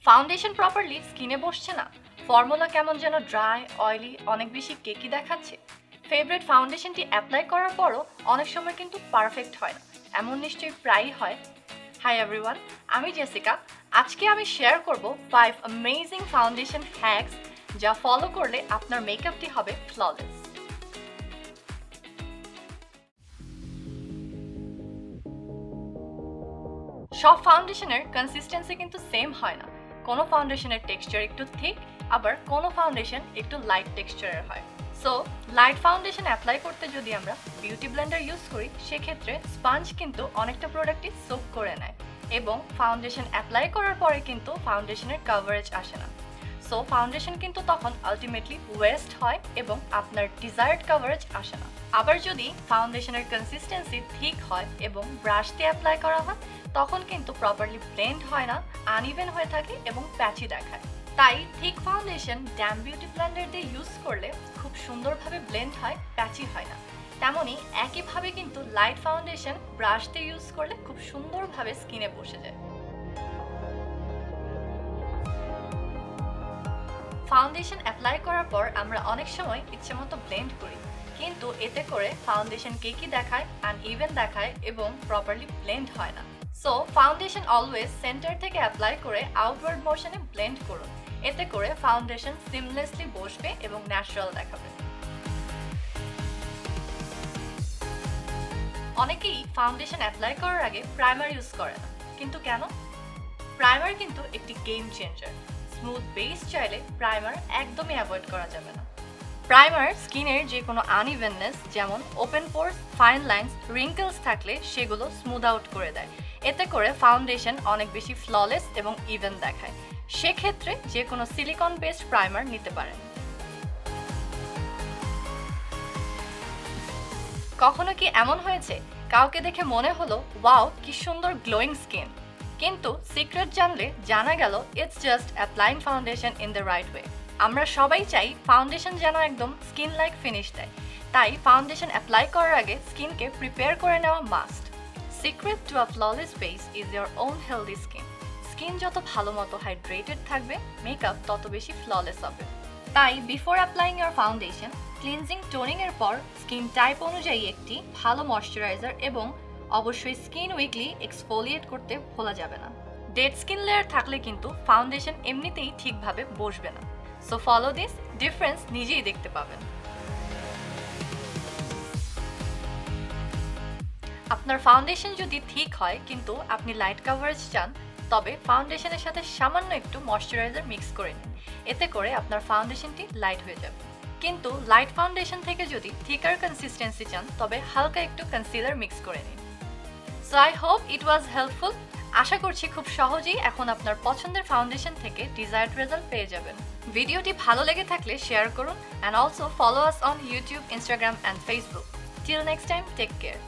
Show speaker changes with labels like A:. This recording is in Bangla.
A: ফাউন্ডেশন প্রপারলি স্কিনে বসছে না, ফর্মুলা কেমন যেন ড্রাই, অয়েলি, অনেক বেশি কেকি দেখাচ্ছে। ফেভারিট ফাউন্ডেশনটি অ্যাপ্লাই করার পরও অনেক সময় কিন্তু পারফেক্ট হয় না, এমন নিশ্চয়ই প্রায়ই হয়। হাই এভরিওয়ান, আমি জেসিকা। আজকে আমি শেয়ার করব 5 অ্যামেজিং ফাউন্ডেশন হ্যাকস যা ফলো করলে আপনার মেকআপটি হবে ফ্ললেস। সব ফাউন্ডেশনের কনসিস্টেন্সি কিন্তু সেম হয় না। কোনো ফাউন্ডেশনের টেক্সচার একটু থিক, আবার কোনো ফাউন্ডেশন একটু লাইট টেক্সচারের হয়। সো লাইট ফাউন্ডেশন অ্যাপ্লাই করতে যদি আমরা বিউটি ব্লেন্ডার ইউজ করি, সেক্ষেত্রে স্পঞ্জ কিন্তু অনেকটা প্রোডাক্টই সোক করে নেয় এবং ফাউন্ডেশন অ্যাপ্লাই করার পরে কিন্তু ফাউন্ডেশনের কভারেজ আসে না। সো ফাউন্ডেশন কিন্তু তখন আলটিমেটলি ওয়েস্ট হয় এবং আপনার ডিজায়ার্ড কভারেজ আসে না। আবার যদি ফাউন্ডেশনের কনসিস্টেন্সি ঠিক হয় এবং ব্রাশ দিয়ে অ্যাপ্লাই করা হয়, তখন কিন্তু প্রপারলি ব্লেন্ড হয় না, আনইভেন হয়ে থাকে এবং প্যাচি দেখায়। তাই thick foundation damp beauty blender দিয়ে ইউজ করলে খুব সুন্দরভাবে ব্লেন্ড হয়, প্যাচি হয় না। তেমনই একইভাবে কিন্তু লাইট ফাউন্ডেশন ব্রাশ দিয়ে ইউজ করলে খুব সুন্দরভাবে স্কিনে বসে যায়। ফাউন্ডেশন অ্যাপ্লাই করার পর আমরা অনেক সময় ইচ্ছেমতো ব্লেন্ড করি, কিন্তু এতে করে ফাউন্ডেশন কেকি দেখায়, আনইভেন দেখায় এবং প্রপারলি ব্লেন্ড হয় না। সো ফাউন্ডেশন অলওয়েজ সেন্টার থেকে অ্যাপ্লাই করে আউটওয়ার্ড মোশনে ব্লেন্ড করুন। এতে করে ফাউন্ডেশন সিমলেসলি বসবে এবং ন্যাচারাল দেখাবে। অনেকেই ফাউন্ডেশন অ্যাপ্লাই করার আগে প্রাইমার ইউজ করে না, কিন্তু কেন? প্রাইমার কিন্তু একটি গেম চেঞ্জার। স্মুথ বেস চাইলে প্রাইমার একদমই অ্যাভয়েড করা যাবে না। প্রাইমার স্কিনের যে কোনো আনইভেননেস, যেমন ওপেন পোরস, ফাইন লাইন্স, রিঙ্কেলস থাকলে সেগুলো স্মুথ আউট করে দেয়। এতে করে ফাউন্ডেশন অনেক বেশি ফ্ললেস এবং ইভেন দেখায়। সেক্ষেত্রে যে কোনো সিলিকন বেসড প্রাইমার নিতে পারেন। কখনো কি এমন হয়েছে কাউকে দেখে মনে হলো ওয়াও কি সুন্দর গ্লোয়িং স্কিন, কিন্তু সিক্রেট জানলে জানা গেল it's just applying foundation in the right way. আমরা সবাই চাই ফাউন্ডেশন যেন একদম স্কিন লাইক ফিনিশ দেয়, তাই ফাউন্ডেশন অ্যাপ্লাই করার আগে স্কিনকে প্রিপেয়ার করে নেওয়া must. Secret to a flawless base is your own healthy skin. Skin যত ভালো মতো হাইড্রেটেড থাকবে, মেকআপ তত বেশি ফ্ললেস হবে। তাই before applying your foundation, cleansing toning এর পর স্কিন টাইপ অনুযায়ী একটি ভালো ময়শ্চারাইজার এবং অবশ্যই স্কিন উইকলি এক্সফোলিয়েট করতে ভোলা যাবে না। ডেড স্কিন লেয়ার থাকলে কিন্তু ফাউন্ডেশন এমনিতেই ঠিকভাবে বসবে না। সো ফলো দিস, ডিফারেন্স নিজেই দেখতে পাবেন। আপনার ফাউন্ডেশন যদি ঠিক হয় কিন্তু আপনি লাইট কভারেজ চান, তবে ফাউন্ডেশনের সাথে সামান্য একটু ময়শ্চারাইজার মিক্স করে নিন। এতে করে আপনার ফাউন্ডেশনটি লাইট হয়ে যাবে। কিন্তু লাইট ফাউন্ডেশন থেকে যদি থিকার কনসিস্টেন্সি চান, তবে হালকা একটু কনসিলার মিক্স করে নিন। So I hope it was helpful. আশা করছি খুব সহজেই এখন আপনার পছন্দের ফাউন্ডেশন থেকে ডিজায়ার্ড রেজাল্ট পেয়ে যাবেন। ভিডিওটি ভালো লেগে থাকলে শেয়ার করুন, and also follow us on YouTube, Instagram and Facebook. Till next time, take care.